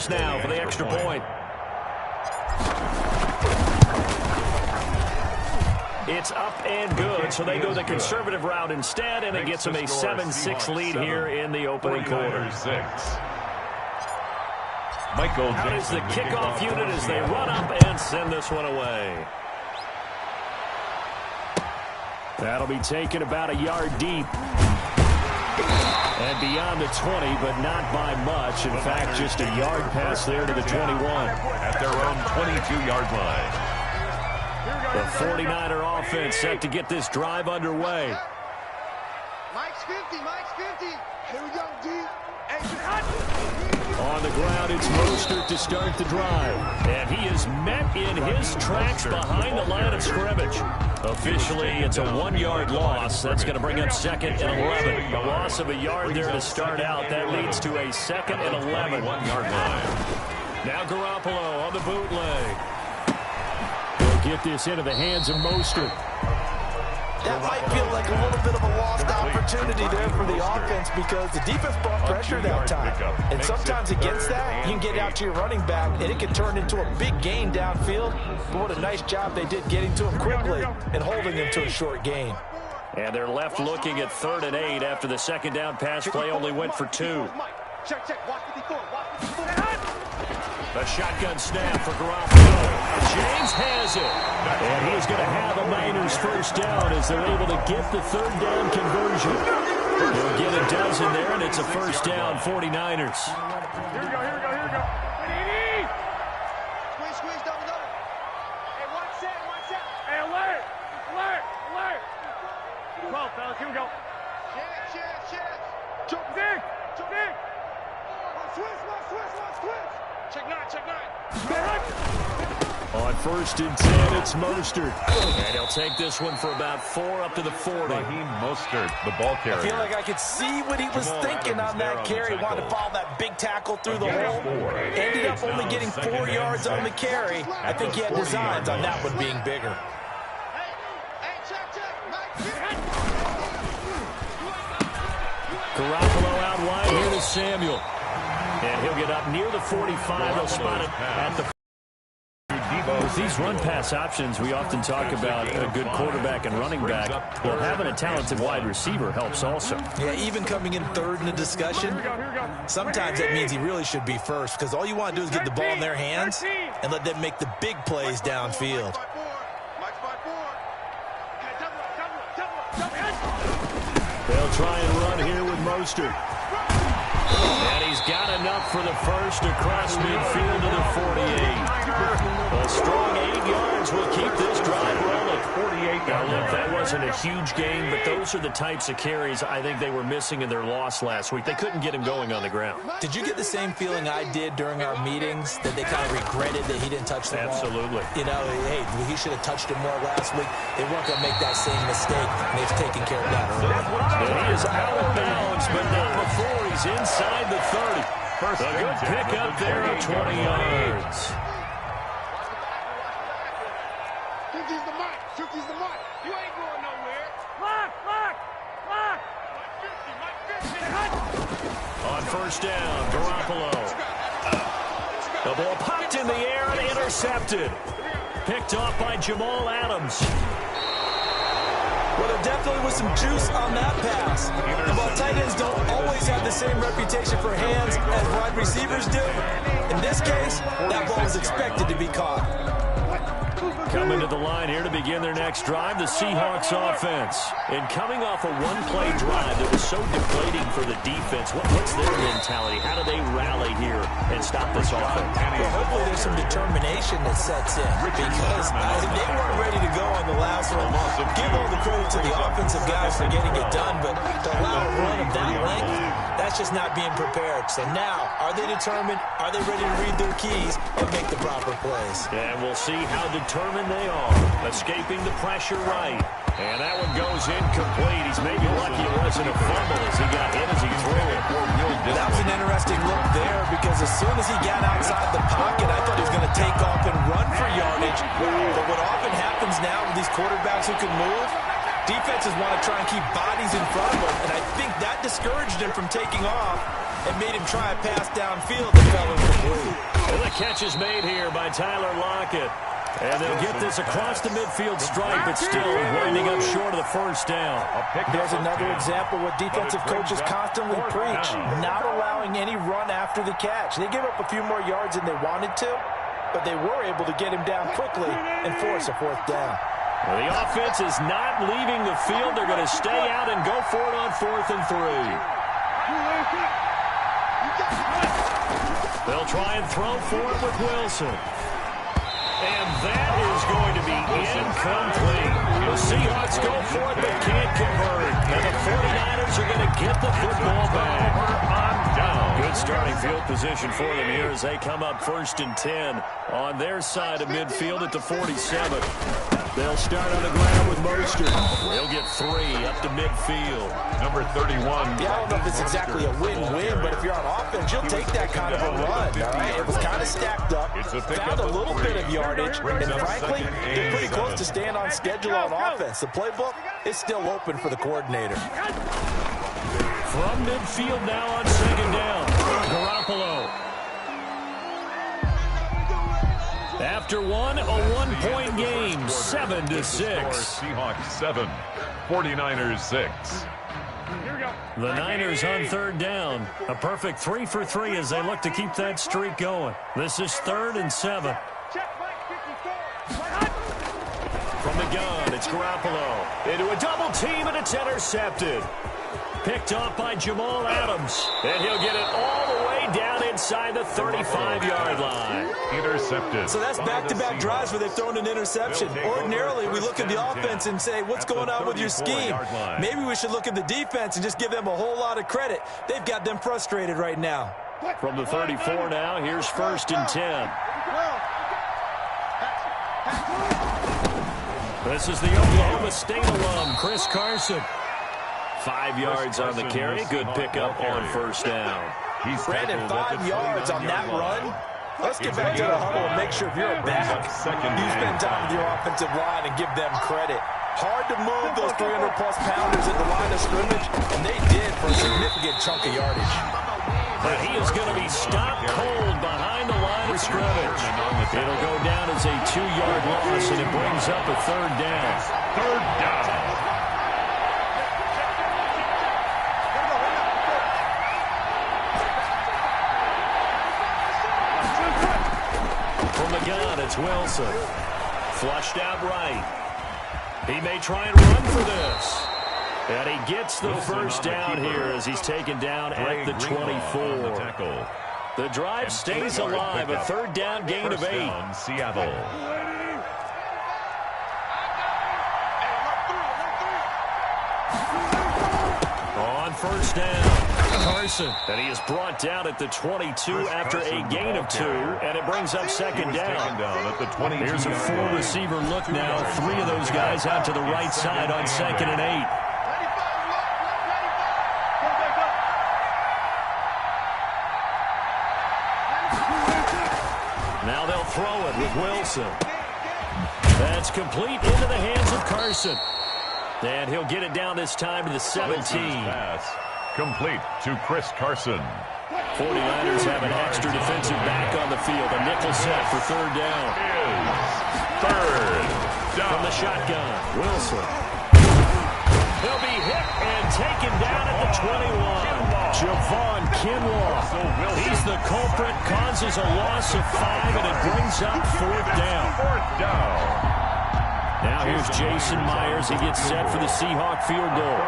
theirs now for the extra point. It's up and good, so they go the conservative route instead, and it gets them a 7-6 lead here in the opening quarter. Out is the kickoff unit as they run up and send this one away. That'll be taken about a yard deep. And beyond the 20, but not by much. In fact, just a yard pass there to the 21. At their own 22-yard line. The 49er offense set to get this drive underway. Mike's 50, Mike's 50. Here we go, D. On the ground, it's Mostert to start the drive. And he is met in his tracks behind the line of scrimmage. Officially, it's a 1-yard loss. That's going to bring up second and 11. A loss of a yard there to start out. That leads to a second and 11. 1-yard line. Now Garoppolo on the bootleg. He'll get this into the hands of Mostert. That might feel like a little bit of a lost opportunity there for the offense because the defense brought pressure that time. And sometimes against that, you can get out to your running back, and it can turn into a big gain downfield. But what a nice job they did getting to him quickly and holding him to a short gain. And they're left looking at 3rd and 8 after the second down pass play only went for 2. Check, check. Watch 54. Watch 54. A shotgun snap for Garoppolo. James has it. And he's going to have a Niners first down as they're able to get the 3rd down conversion. They'll get a dozen there, and it's a first down, 49ers. Here we go, here we go, here we go. Squeeze, squeeze, double, double. Hey, one set, one set. Hey, alert, alert, alert. 12, fellas, here we go. Chance, chance, chance. Jump, dig, jump, dig. One switch, one switch, one switch. Check 9, check 9. On 1st and 10, it's Mostert. And he'll take this one for about 4 up to the 40. Raheem Mostert, the ball carrier. I feel like I could see what he was thinking on that carry. Wanted to follow that big tackle through the hole. Ended up only getting 4 yards on the carry. I think he had designs on that one being bigger. Hey, check, check. Garoppolo out wide here to Samuel. And he'll get up near the 45. He'll spot it at the... With these run-pass options, we often talk about a good quarterback and running back. Well, having a talented wide receiver helps also. Yeah, even coming in 3rd in the discussion, sometimes that means he really should be first because all you want to do is get the ball in their hands and let them make the big plays downfield. They'll try and run here with Mostert. And he's got enough for the first across midfield to the 48. A strong 8 yards will keep this drive rolling. 48 Now, look, that wasn't a huge game, but those are the types of carries I think they were missing in their loss last week. They couldn't get him going on the ground. Did you get the same feeling I did during our meetings, that they kind of regretted that he didn't touch the ball? Absolutely. You know, hey, he should have touched it more last week. They weren't going to make that same mistake, and they've taken care of that early. And he is out of bounds, but not before he's inside the 30. A good pickup there of 20 yards. 50's the mark. 50's the mark. You ain't going nowhere. Lock, lock, lock. Mike 50, On first down, Garoppolo. The ball popped in the air and intercepted. Picked off by Jamal Adams. Well, there definitely was some juice on that pass. And while tight ends don't always have the same reputation for hands as wide receivers do, in this case, that ball was expected to be caught. Coming to the line here to begin their next drive, the Seahawks offense. And coming off a one-play drive that was so deflating for the defense, what's their mentality? How do they rally here and stop this offense? Well, hopefully there's some determination that sets in, because they weren't ready to go on the last one. Give all the credit to the offensive guys for getting it done, but to allow a run of that length, that's just not being prepared. So now, are they determined? Are they ready to read their keys and make the proper plays? And we'll see how determined they are. Escaping the pressure right. And that one goes incomplete. He's maybe lucky it wasn't a fumble as he got hit as he threw it. That was an interesting look there, because as soon as he got outside the pocket, I thought he was going to take off and run for yardage. But what often happens now with these quarterbacks who can move, defenses want to try and keep bodies in front of them, and I think that discouraged him from taking off and made him try a pass downfield that fell incomplete. catch is made here by Tyler Lockett. And they'll get this across the midfield stripe, but still winding up short of the first down. There's another example what defensive coaches constantly preach, not allowing any run after the catch. They gave up a few more yards than they wanted to, but they were able to get him down quickly and force a fourth down. Well, the offense is not leaving the field. They're going to stay out and go for it on 4th and 3. They'll try and throw for it with Wilson. And that is going to be incomplete. The Seahawks go for it but can't convert. And the 49ers are going to get the football back. Good starting field position for them here as they come up 1st and 10 on their side of midfield at the 47. They'll start on the ground with Mostert. They'll get 3 up to midfield. Number 31. Yeah, I don't know if it's exactly a win-win, but if you're on offense, you'll take that kind of a run, all right? It was kind of stacked up, found a little bit of yardage, and frankly, they're pretty close to staying on schedule on offense. The playbook is still open for the coordinator. From midfield now on 2nd down. Garoppolo. After one, a one-point game, 7-6. Seahawks 7, 49ers 6. The Niners on 3rd down. A perfect 3 for 3 as they look to keep that streak going. This is 3rd and 7. From the gun, it's Garoppolo. Into a double team, and it's intercepted. Picked off by Jamal Adams. And he'll get it all the way down inside the 35-yard line. Intercepted. So that's back-to-back drives where they've thrown an interception. Ordinarily, we look at the offense and say, what's going on with your scheme? Maybe we should look at the defense and just give them a whole lot of credit. They've got them frustrated right now. From the 34 now, here's 1st and 10. This is the Oklahoma State alum, Chris Carson. 5 yards on the carry. Good pickup on 1st down. Brandon, 5 yards on that run. Let's get back to the huddle and make sure if you're a back, you spend time with your offensive line and give them credit. Hard to move those 300-plus pounders at the line of scrimmage, and they did for a significant chunk of yardage. But he is going to be stopped cold behind the line of scrimmage. It'll go down as a 2-yard loss, and it brings up a 3rd down. 3rd down. From the gun, it's Wilson. Flushed out right. He may try and run for this. And he gets the first down here as he's taken down at the 24. The drive stays alive. A 3rd down gain of 8. Seattle. On 1st down, Carson. And he is brought down at the 22 after a gain of 2. And it brings up 2nd down. Here's a 4-receiver look now. 3 of those guys out to the right side on 2nd and 8. Now they'll throw it with Wilson. That's complete into the hands of Carson. And he'll get it down this time to the 17. Pass complete to Chris Carson. 49ers have an extra defensive back on the field. A nickel set for 3rd down. 3rd down. From the shotgun, Wilson. He'll be hit and taken down at the 21. Javon Kinlaw. He's the culprit, causes a loss of 5, and it brings up 4th down. 4th down. Now here's Jason Myers. He gets set for the Seahawk field goal.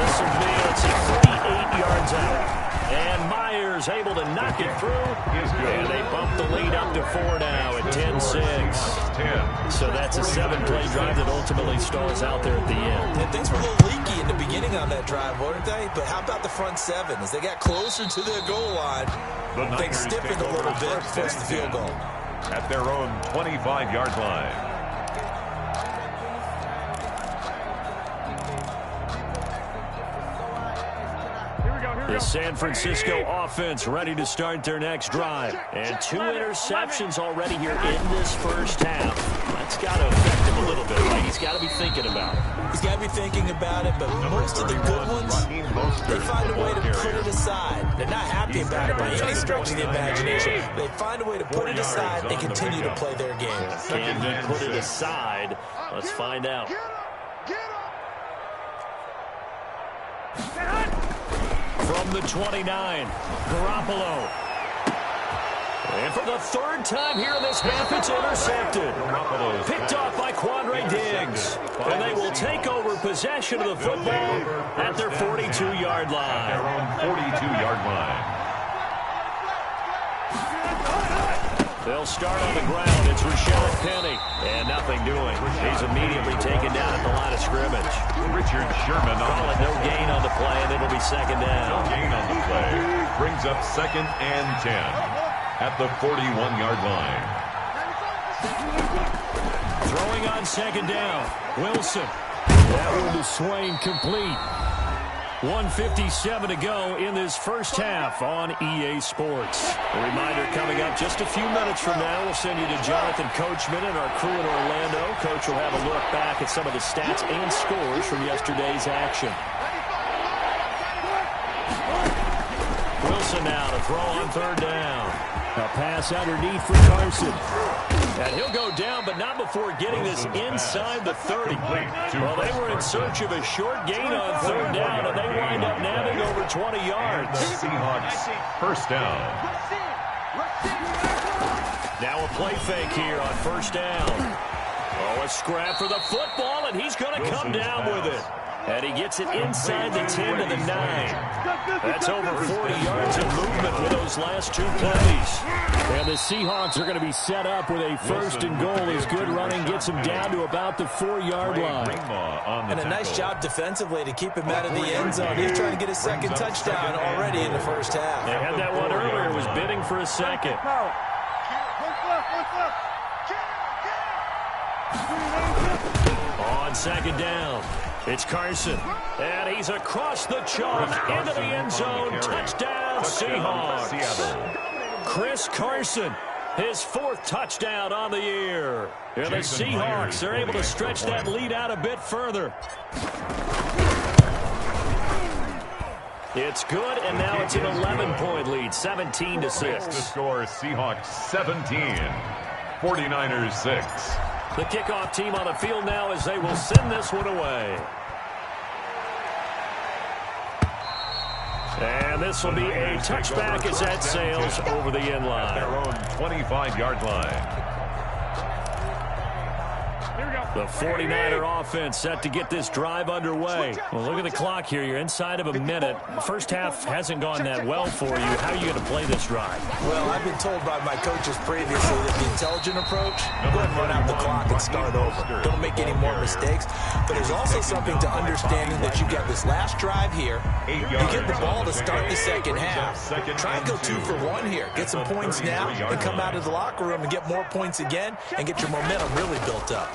Listen to me, it's 38 yards out. And Myers able to knock it through. And they bump the lead up to 4 now at 10-6. So that's a 7-play drive that ultimately stalls out there at the end. And things were a little leaky in the beginning on that drive, weren't they? But how about the front 7? As they got closer to their goal line, things stiffened a little bit to force the field goal. At their own 25-yard line. The San Francisco offense ready to start their next drive. And 2 interceptions already here in this first half. That's got to affect him a little bit, right? He's got to be thinking about it. He's got to be thinking about it, but most of the good ones, they find a way to put it aside. They're not happy about it by any stretch of the imagination. They find a way to put it aside and continue to play their game. Can he put it aside? Let's find out. From the 29, Garoppolo. And for the 3rd time here in this half, it's intercepted. Picked off by Quandre Diggs. And they will take over possession of the football at their 42-yard line. Their own 42-yard line. They'll start on the ground. It's Rashad Penny. And nothing doing. He's immediately taken down at the line of scrimmage. Richard Sherman Call it no gain on the play, and it'll be second down. No gain on the play. Brings up 2nd and 10 at the 41-yard line. Throwing on 2nd down. Wilson. That one to Swain, complete. 1:57 to go in this first half on EA Sports. A reminder coming up just a few minutes from now. We'll send you to Jonathan Coachman and our crew in Orlando. Coach will have a look back at some of the stats and scores from yesterday's action. Wilson now to throw on 3rd down. A pass underneath for Carson. And he'll go down, but not before getting this inside the 30. Well, they were in search of a short gain on 3rd down, and they wind up nabbing over 20 yards. The Seahawks, 1st down. Now a play fake here on 1st down. Oh, a scrap for the football, and he's going to come down with it. And he gets it inside the 10 to the 9. That's over 40 yards of movement with those last 2 plays. And the Seahawks are going to be set up with a 1st and goal as good running gets them down to about the 4-yard line. And a nice job defensively to keep him out of the end zone. He's trying to get his 2nd touchdown already in the first half. They had that one earlier, was bidding for a 2nd. On 2nd down. It's Carson, and he's across the chalk into the end zone. Touchdown, Seahawks. Chris Carson, his 4th touchdown on the year. And the Seahawks are able to stretch that lead out a bit further. It's good, and now it's an 11-point lead, 17-6. The score, Seahawks 17, 49ers 6. The kickoff team on the field now as they will send this one away. And this will be a touchback as that sails over the end line. Their own 25-yard line. The 49er offense set to get this drive underway. Well, look at the clock here. You're inside of a minute. The first half hasn't gone that well for you. How are you going to play this drive? Well, I've been told by my coaches previously that the intelligent approach, go ahead and run out the clock and start over. Don't make any more mistakes. But there's also something to understanding that you got this last drive here. You get the ball to start the second half. Try and go 2 for 1 here. Get some points now and come out of the locker room and get more points again and get your momentum really built up.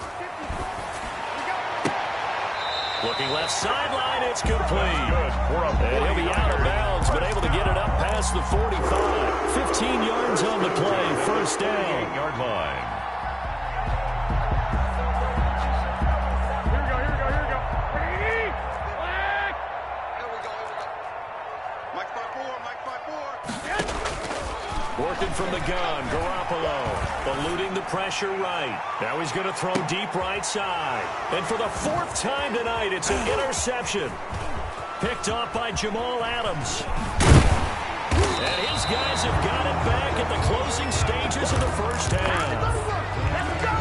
Looking left sideline, it's complete. And he'll be out of bounds, but able to get it up past the 45. 15 yards on the play, 1st down. 8-yard line. Here we go. Mike 5-4. Working from the gun, Garoppolo eluding the pressure right. Now he's going to throw deep right side. And for the 4th time tonight, it's an interception. Picked off by Jamal Adams. And his guys have got it back at the closing stages of the first half. Let's go!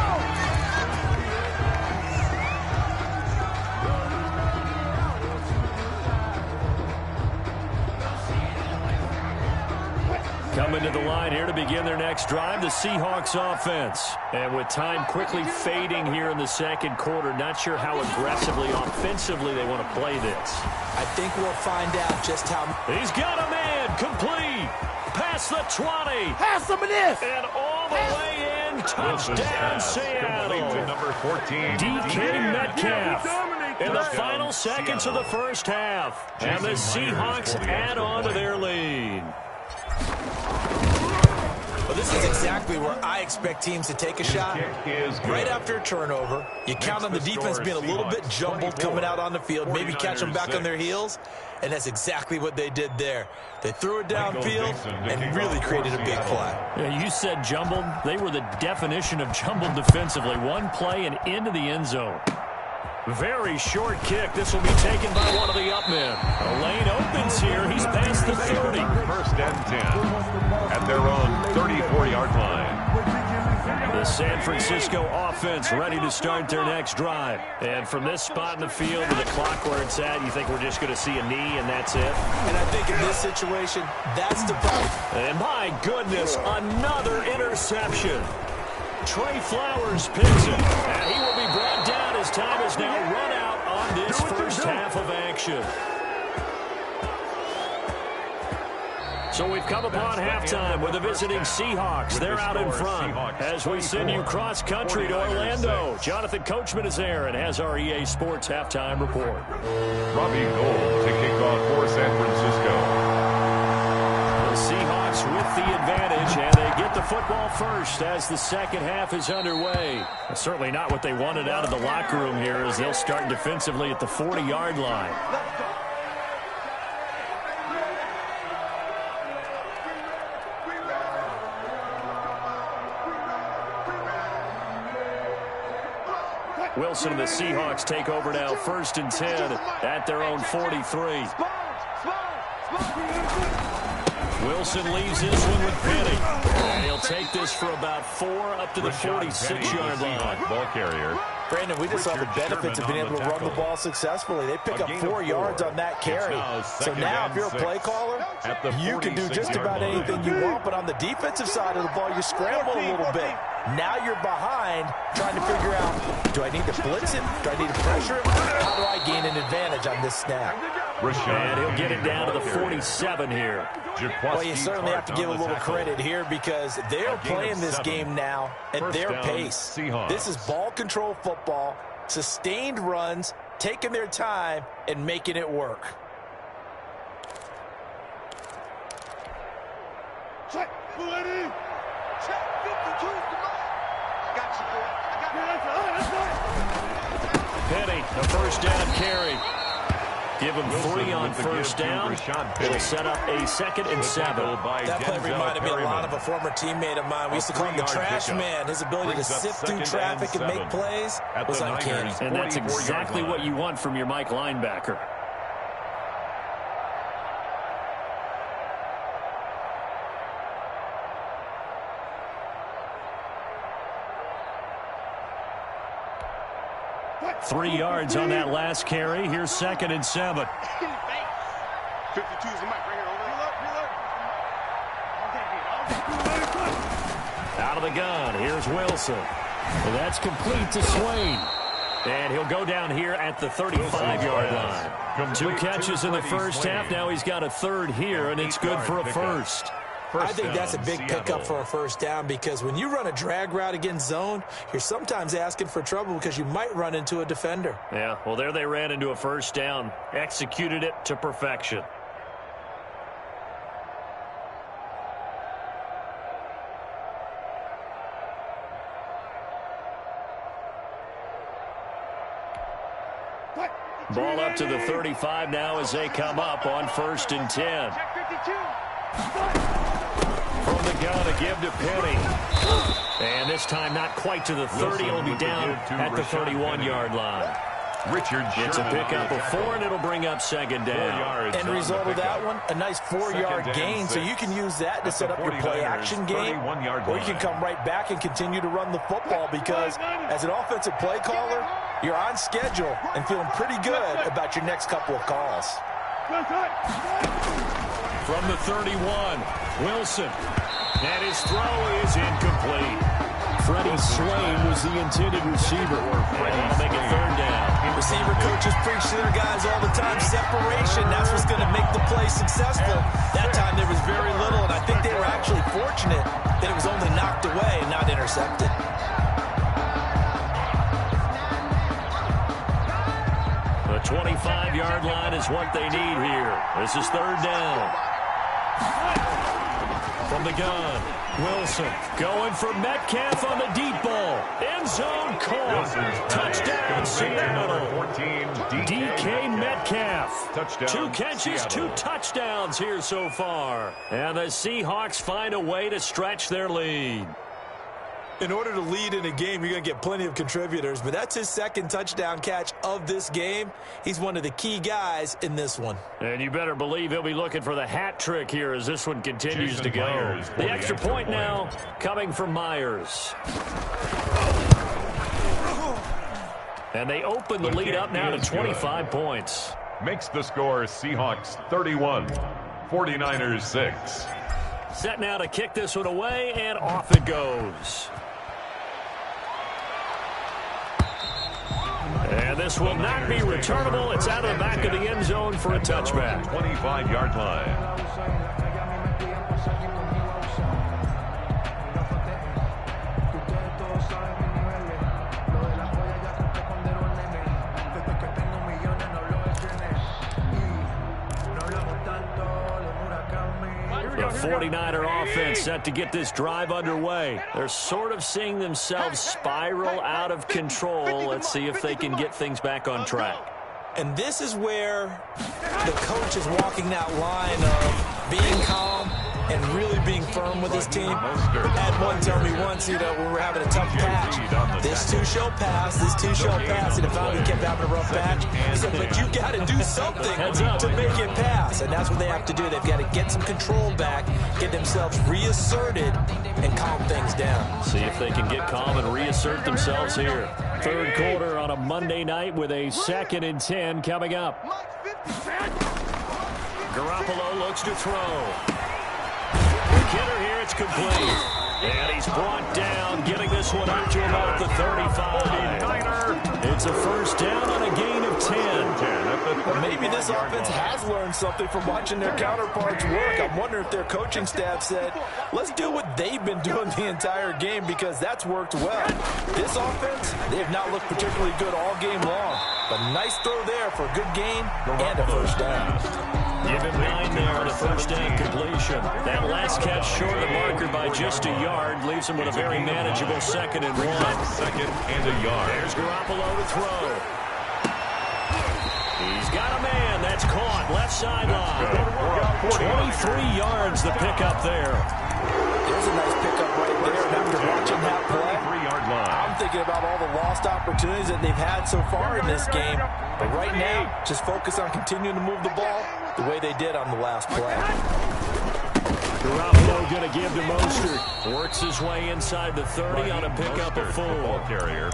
Coming to the line here to begin their next drive, the Seahawks offense. And with time quickly fading here in the second quarter, not sure how aggressively, offensively they want to play this. I think we'll find out just how... He's got a man, complete, past the 20. Have some of this! And all the way in, touchdown Seattle. To number 14, DK Metcalf. in the final seconds of the first half. And the Seahawks add on to their lead. Well, this is exactly where I expect teams to take a shot. Right after a turnover, you count on the defense being a little bit jumbled coming out on the field, maybe catch them back on their heels, and that's exactly what they did there. They threw it downfield and really created a big play. Yeah, you said jumbled. They were the definition of jumbled defensively. One play and into the end zone. Very short kick. This will be taken by one of the up men. The lane opens here. He's past the 30. First and 10 at their own 34-yard line. The San Francisco offense ready to start their next drive. And from this spot in the field to the clock where it's at, you think we're just going to see a knee and that's it? And I think in this situation, that's the problem. And my goodness, another interception. Trey Flowers picks it, and he will be brought down as time is now run out on this first half of action. So we've come upon halftime with the visiting Seahawks. They're out in front as we send you cross-country to Orlando. Jonathan Coachman is there and has our EA Sports halftime report. Robbie Gould to kick off for San Francisco. The Seahawks with the advantage, and they get the football first as the second half is underway. Certainly not what they wanted out of the locker room here as they'll start defensively at the 40-yard line. Wilson and the Seahawks take over now, 1st and 10 at their own 43. Wilson leaves this one with Penny. And he'll take this for about 4 up to the 46-yard line. Ball carrier. Brandon, we just saw the benefits of being able to run the ball successfully. They pick up 4 yards on that carry. So now, if you're a play caller, you can do just about anything you want. But on the defensive side of the ball, you scramble a little bit. Now you're behind, trying to figure out, do I need to blitz him? Do I need to pressure him? How do I gain an advantage on this snap? And he'll get it down to the 47 here. Well, you certainly have to give a little credit here because they're playing this game now at their pace. This is ball control football, sustained runs, taking their time, and making it work. Check, Check, 52. Got you, boy. Penny, the first down carry. Give him 3 on first down. It'll set up a 2nd and 7. That play reminded me a lot of a former teammate of mine. We used to call him the trash man. His ability to sift through traffic and make plays was uncanny. And that's exactly what you want from your Mike linebacker. Three yards on that last carry. Here's 2nd and 7. 52 is the mic right here. Out of the gun. Here's Wilson. And that's complete to Swain. And he'll go down here at the 35-yard line. 2 catches in the first half. Now he's got a 3rd here, and it's good for a first. I think that's a big pickup for a first down because when you run a drag route against zone, you're sometimes asking for trouble because you might run into a defender. Yeah, well, there they ran into a first down. Executed it to perfection. Ball up to the 35 now as they come up on 1st and 10. From the gun, a give to Penny. And this time not quite to the 30. It'll be down at the 31-yard line. Richard gets a pickup of 4, and it'll bring up 2nd down. End result of that one, a nice 4-yard gain, so you can use that to set up your play-action game, or you can come right back and continue to run the football because as an offensive play caller, you're on schedule and feeling pretty good about your next couple of calls. From the 31, Wilson. And his throw is incomplete. Freddie Swain was the intended receiver. That'll make it 3rd down. Receiver coaches preach to their guys all the time, separation. That's what's going to make the play successful. That time there was very little, and I think they were actually fortunate that it was only knocked away and not intercepted. 25-yard line is what they need here. This is third down. From the gun, Wilson going for Metcalf on the deep ball. End zone caught. Touchdown, Seattle. DK Metcalf. Touchdown, 2 catches, Seattle. 2 touchdowns here so far. And the Seahawks find a way to stretch their lead. In order to lead in a game, you're going to get plenty of contributors, but that's his second touchdown catch of this game. He's one of the key guys in this one. And you better believe he'll be looking for the hat trick here as this one continues to go. Myers The extra point now coming from Myers. And they open the lead up now to 25 points. Makes the score Seahawks 31, 49ers 6. Set now to kick this one away, and off it goes. And this will not be returnable. It's out of the back of the end zone for a touchback. 25-yard line. The 49er offense set to get this drive underway. They're sort of seeing themselves spiral out of control. Let's see if they can get things back on track. And this is where the coach is walking that line of being calm and really being firm with his team. Had one tell me once, when we're having a tough patch, this too shall pass, this too shall pass, and if finally kept having a rough patch, he said, but you got to do something to make it pass, and that's what they have to do. They've got to get some control back, get themselves reasserted, and calm things down. See if they can get calm and reassert themselves here. Third quarter on a Monday night with a 2nd and 10 coming up. Garoppolo looks to throw. Kidder here, it's complete. And he's brought down, getting this one up to about the 35. It's a first down on a gain of 10. Well, maybe this offense has learned something from watching their counterparts work. I'm wondering if their coaching staff said, let's do what they've been doing the entire game, because that's worked well. This offense, they have not looked particularly good all game long. But nice throw there for a good gain and a first down. Give him 9 there on a first down completion. That last catch short of the marker by just a yard leaves him with a very manageable 2nd and 1. 2nd and a yard. There's Garoppolo to throw. He's got a man. That's caught. Left sideline. 23 yards the pickup there. There's a nice pickup right there. And after watching that play, 3-yard line. I'm thinking about all the lost opportunities that they've had so far in this game. But right now, just focus on continuing to move the ball the way they did on the last play. Garoppolo going to give to Mostert. Works his way inside the 30 on a pickup of 4. Ball carrier.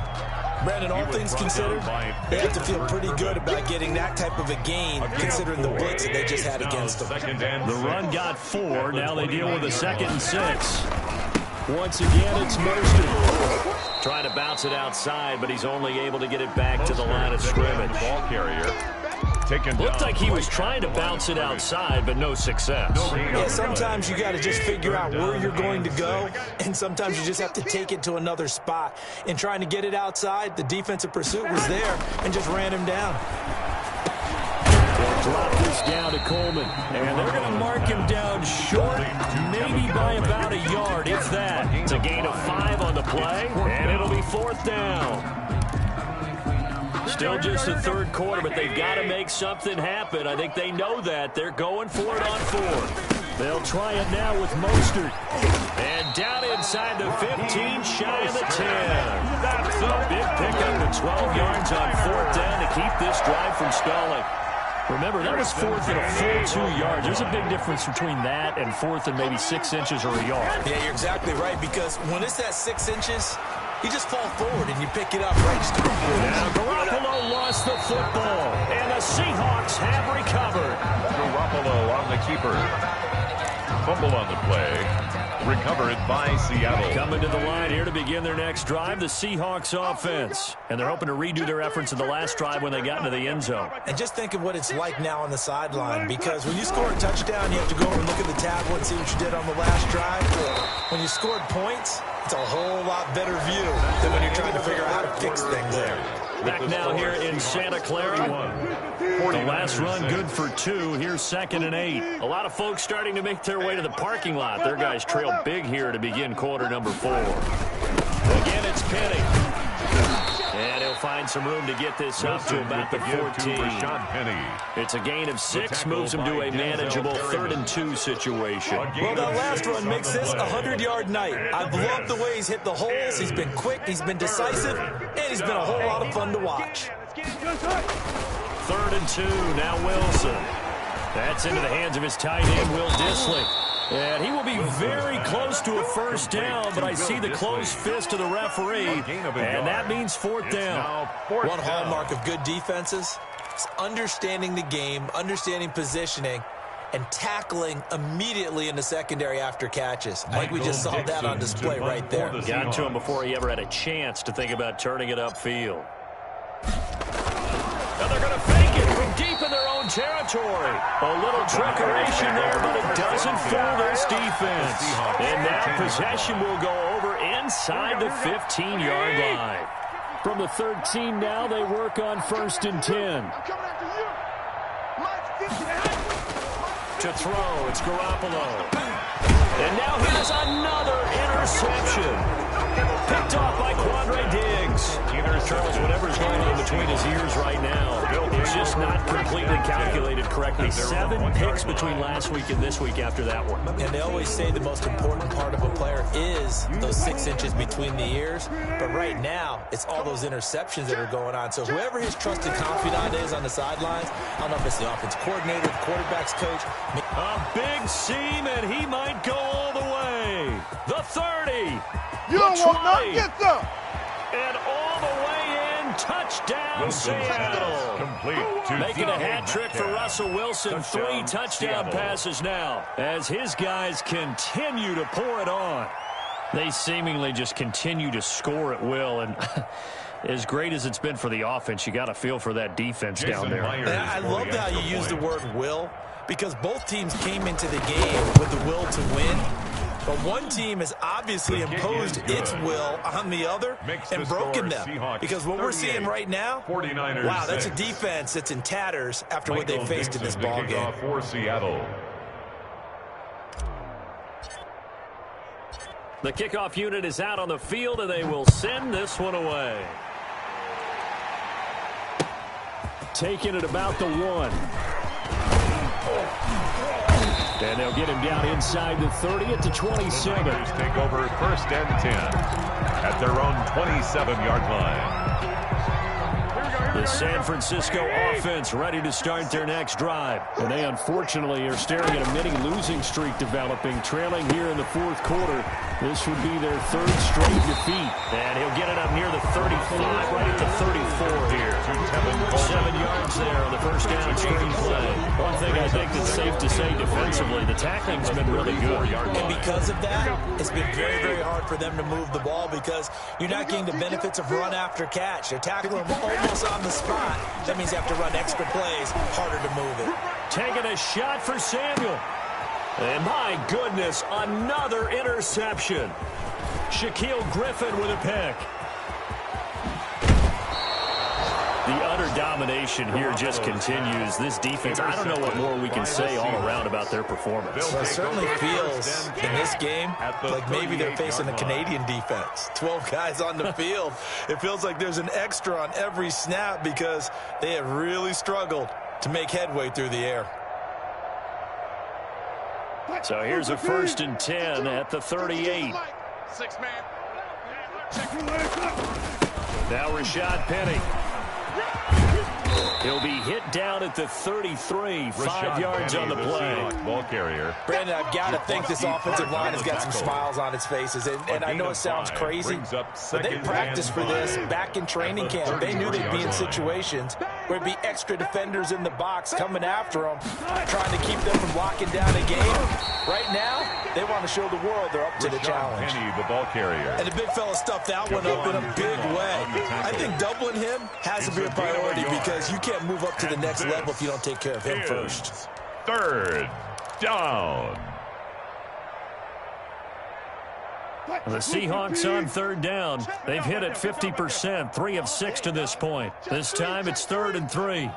Brandon, all things considered, they have to feel pretty good about getting that type of a gain, considering the blitz that they just had against them. The run got 4. Now they deal with a 2nd and 6. Once again, it's Mostert. Trying to bounce it outside, but he's only able to get it back to the line of scrimmage. Ball carrier. Looked like he was trying to bounce it outside, but no success. Yeah, sometimes you got to just figure out where you're going to go, and sometimes you just have to take it to another spot. In trying to get it outside, the defensive pursuit was there and just ran him down. They'll drop this down to Coleman, and they're going to mark him down short, maybe by about a yard, if that. It's a gain of 5 on the play, and it'll be 4th down. Still just the third quarter, but they've got to make something happen. I think they know that. They're going for it on 4th. They'll try it now with Mostert. And down inside the 15, shy of the 10. That's a big pickup at 12 yards on 4th down to keep this drive from stalling. Remember, that was 4th and a full 2 yards. There's a big difference between that and 4th and maybe 6 inches or a yard. Yeah, you're exactly right, because when it's that 6 inches, you just fall forward and you pick it up right just to Now Garoppolo lost the football, and the Seahawks have recovered. Garoppolo on the keeper. Fumble on the play. Recovered by Seattle. Coming to the line here to begin their next drive, the Seahawks offense. And they're hoping to redo their efforts in the last drive when they got into the end zone. And just think of what it's like now on the sideline, because when you score a touchdown, you have to go over and look at the tablet and see what you did on the last drive. When you scored points, it's a whole lot better view than when you're trying to figure out how to fix things there. Back now here in Santa Clara. The last run good for 2. Here's 2nd and 8. A lot of folks starting to make their way to the parking lot. Their guys trail big here to begin quarter number 4. Again, it's Penny. And he'll find some room to get this up to about the 14. It's a gain of 6, moves him to a manageable 3rd and 2 situation. Well, that last run makes this a 100-yard night. I've loved the way he's hit the holes. He's been quick, he's been decisive, and he's been a whole lot of fun to watch. 3rd and 2, now Wilson. That's into the hands of his tight end, Will Dissly. And he will be very close to a first down, but I see the closed fist of the referee, and that means 4th down. One hallmark of good defenses is understanding the game, understanding positioning, and tackling immediately in the secondary after catches. I think we just saw that on display right there. Got to him before he ever had a chance to think about turning it upfield. Now they're going to fake it from deep in their own territory. A little trickeration there, but it doesn't fool this defense. And that possession will go over inside the 15-yard line. From the 13 now, they work on 1st and 10. To throw, it's Garoppolo. And now here's another interception. Picked off by Quandre Diggs. Charles, whatever's going on between his ears right now, it's just not completely calculated correctly. 7 picks between last week and this week after that one. And they always say the most important part of a player is those 6 inches between the ears. But right now, it's all those interceptions that are going on. So whoever his trusted confidant is on the sidelines, I don't know if it's the offense coordinator, the quarterback's coach. A big seam, and he might go all the way. The 30. You don't want nothing, get some. And all the way in, touchdown Seattle. Making a hat trick for Russell Wilson. 3 touchdown passes now as his guys continue to pour it on. They seemingly just continue to score at will, and as great as it's been for the offense, you got to feel for that defense down there. I love how you use the word will, because both teams came into the game with the will to win. But one team has obviously imposed its will on the other and broken them. Because what we're seeing right now, wow, that's a defense that's in tatters after what they faced in this ballgame. For Seattle. The kickoff unit is out on the field, and they will send this one away. Taking it about the 1. And they'll get him down inside the 30 at the 27. The take over 1st and 10 at their own 27-yard line. The San Francisco offense ready to start their next drive. And they unfortunately are staring at a mini-losing streak developing, trailing here in the 4th quarter. This would be their 3rd straight defeat. And he'll get it up near the 35, right at the 34 here. 7 yards there on the first down screen play. One thing I think that's safe to say defensively, the tackling's been really good. And because of that, it's been very, very hard for them to move the ball because you're not getting the benefits of run after catch. They're tackling them almost on the spot. That means you have to run extra plays, harder to move it. Taking a shot for Samuel. And my goodness, another interception. Shaquille Griffin with a pick. The utter domination here just continues. This defense, I don't know what more we can say all around about their performance. Well, it certainly feels in this game like maybe they're facing a Canadian defense. 12 guys on the field. It feels like there's an extra on every snap because they have really struggled to make headway through the air. So here's a 1st and 10 at the 38. 6-man. Now Rashad Penny. He'll be hit down at the 33, 5 yards on the play. Ball carrier. Brandon, I've got to think this offensive line has got some smiles on its faces. And I know it sounds crazy, but they practiced for this back in training camp. They knew they'd be in situations where it'd be extra defenders in the box coming after them, trying to keep them from locking down a game. Right now, they want to show the world they're up to the challenge. Penny, the ball carrier. And the big fella stuffed that one up in a big way. I think doubling him has to be a priority because you can't move up to the next level if you don't take care of him first. 3rd down. The Seahawks on third down. They've hit it 50%, 3 of 6 to this point. This time it's 3rd and 3.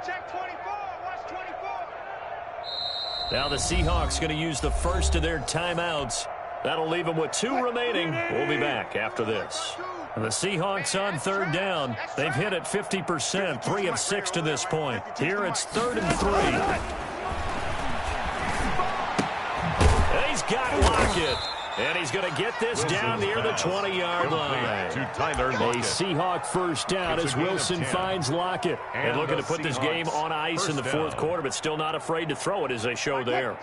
Check 24. Watch 24. Now the Seahawks going to use the first of their timeouts. That'll leave them with 2 remaining. We'll be back after this. The Seahawks on third down. They've hit it 50%, 3 of 6 to this point. Here it's 3rd and 3. And he's got Lockett. And he's going to get this down near the 20-yard line. To Tyler A Lockett. Seahawk first down as Wilson finds Lockett. And looking to put this game on ice in the fourth quarter, but still not afraid to throw it as they show there.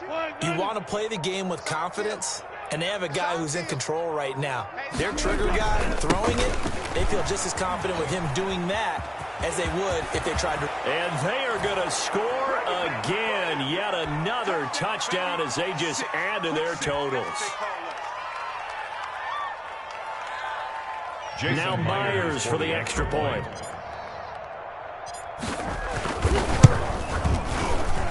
You want to play the game with confidence, and they have a guy who's in control right now. Their trigger guy throwing it, they feel just as confident with him doing that as they would if they tried to. And they are going to score again. Yet another touchdown as they just add to their totals. Now Myers for the extra point.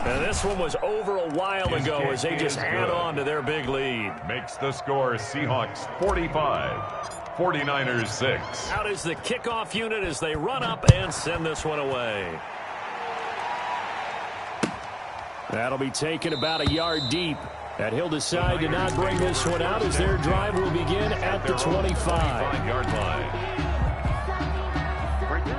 And this one was over a while ago as they just add on to their big lead. Makes the score Seahawks 45, 49ers 6. Out is the kickoff unit as they run up and send this one away. That'll be taken about a yard deep. And he'll decide to not bring this one out as their drive will begin at the 25-yard line.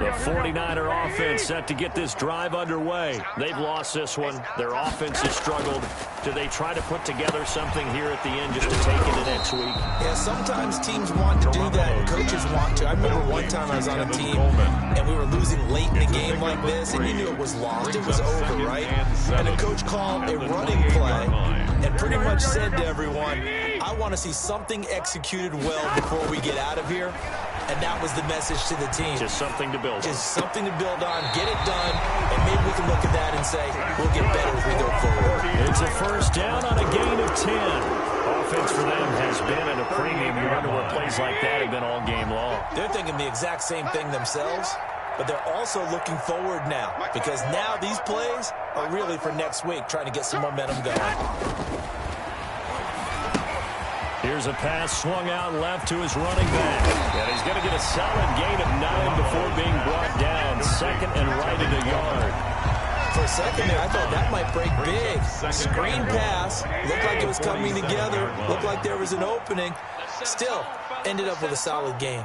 The 49er offense set to get this drive underway. They've lost this one. Their offense has struggled. Do they try to put together something here at the end just to take into next week? Yeah, sometimes teams want to do that, and coaches want to. I remember one time I was on a team, and we were losing late in a game like this, and you knew it was lost. It was over, right? And the coach called a running play and pretty much said to everyone, I want to see something executed well before we get out of here. And that was the message to the team. Just something to build on. Just something to build on, get it done, and maybe we can look at that and say, we'll get better as we go forward. It's a first down on a gain of 10. Offense for them has been at a premium. You wonder what plays like that have been all game long. They're thinking the exact same thing themselves, but they're also looking forward now, because now these plays are really for next week, trying to get some momentum going. Here's a pass swung out left to his running back. And he's going to get a solid gain of 9 before being brought down. Second and right at a yard. For a second there, I thought that might break big. Screen pass. Looked like it was coming together. Looked like there was an opening. Still, ended up with a solid gain.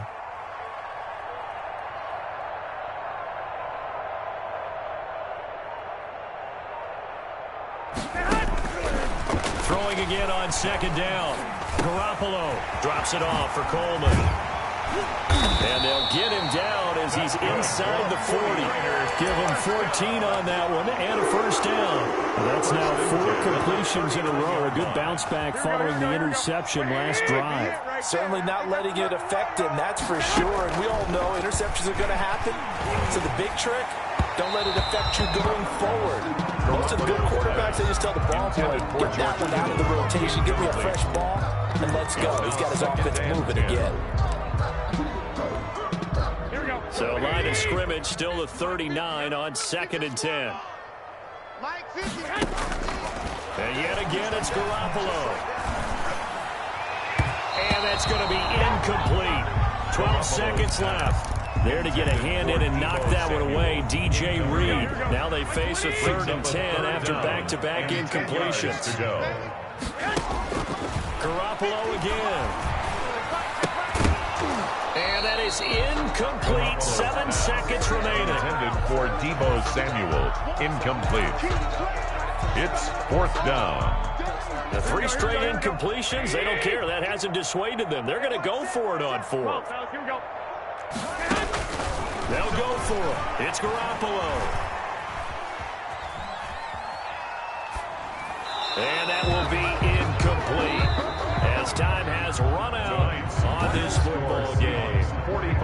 Throwing again on second down. Garoppolo drops it off for Coleman. And they'll get him down as he's inside the 40. Give him 14 on that one and a first down. That's now 4 completions in a row. A good bounce back following the interception last drive. Certainly not letting it affect him, that's for sure. And we all know interceptions are going to happen. So the big trick, don't let it affect you going forward. Most of the good quarterbacks, they just tell the ball boy, get that one out of the rotation, give me a fresh ball, and let's go. He's got his offense moving again. So line of scrimmage still the 39 on 2nd and 10. And yet again it's Garoppolo. And that's going to be incomplete. 12 seconds left. There to get a hand in and knock that one away, DJ Reed. Now they face a 3rd and 10 after back-to-back incompletions. Garoppolo again. And that is incomplete. 7 seconds remaining. Intended for Deebo Samuel. Incomplete. It's 4th down. The 3 straight incompletions, they don't care. That hasn't dissuaded them. They're going to go for it on 4th. They'll go for it. It's Garoppolo. And that will be incomplete as time has run out on this football game. 45